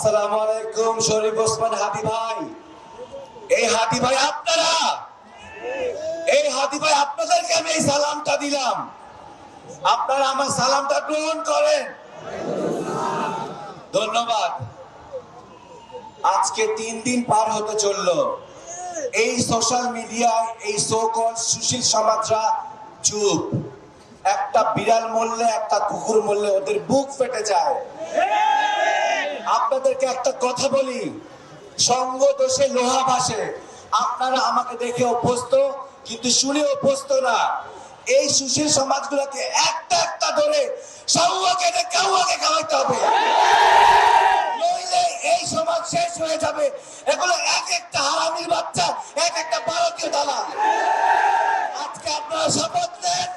আসসালামু আলাইকুম শরীফ ওসমান হাদি ভাই। এই হাদি ভাই আপনারা, এই হাদি ভাই আপনাদেরকে আমি এই সালামটা দিলাম, আপনারা আমার সালামটা গ্রহণ করেন। ধন্যবাদ। আজকে 3 দিন পার হতে চললো, এই সোশ্যাল মিডিয়ায় এই সো কল সুশীল সমাজরা চুপ। একটা বিড়াল মরলে, একটা কুকুর মরলে ওদের বুক ফেটে যায়। আপনাদেরকে একটা কথা বলি, সঙ্গ দোষে লোহা ভাসে। আপনারা আমাকে দেখে অভ্যস্ত, কিন্তু শুনে অভ্যস্ত না। এই সুশীল সমাজগুলোকে একটা একটা ধরে সাউয়াকে কাউয়াকে খাওয়াইতে হবে, নইলে এই সমাজ শেষ হয়ে যাবে। এগুলো এক একটা হারামির বাচ্চা, এক একটা ভারতীয় দালাল। আজকে আপনারা শপথ নেন,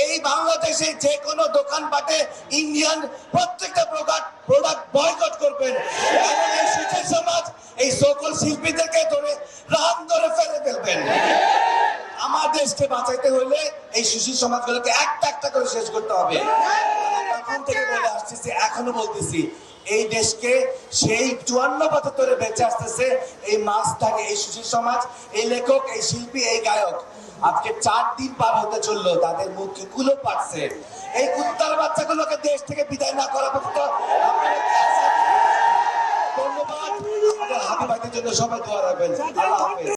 এই বাংলাদেশে যে কোনো দোকানপাটে ইন্ডিয়ান প্রত্যেকটা প্রোডাক্ট বয়কট করবেন। এবং এই সুশীল সমাজ এই সকল শিল্পীদেরকে ধরে রান ধরে ফেলে ফেলবেন। আমার দেশকে বাঁচাইতে হলে এই সুশীল সমাজগুলোকে একটা একটা করে শেষ করতে হবে। তখন থেকে বলে আসতেছি, এখনো বলতেছি, এই দেশকে সেই 54-75 বেঁচে আসতেছে এই মাছটাকে, এই সুশীল সমাজ, এই লেখক, এই শিল্পী, এই গায়ক। আজকে 4 দিন পার হতে চললো, তাদের মুখে কুলো পাচ্ছে। এই কুত্তার বাচ্চাগুলোকে দেশ থেকে বিদায় না করা পর্যন্ত ধন্যবাদ। আমাদের হাদি ভাইদের জন্য সবাই দোয়া রাখবেন। আল্লাহ হাফেজ।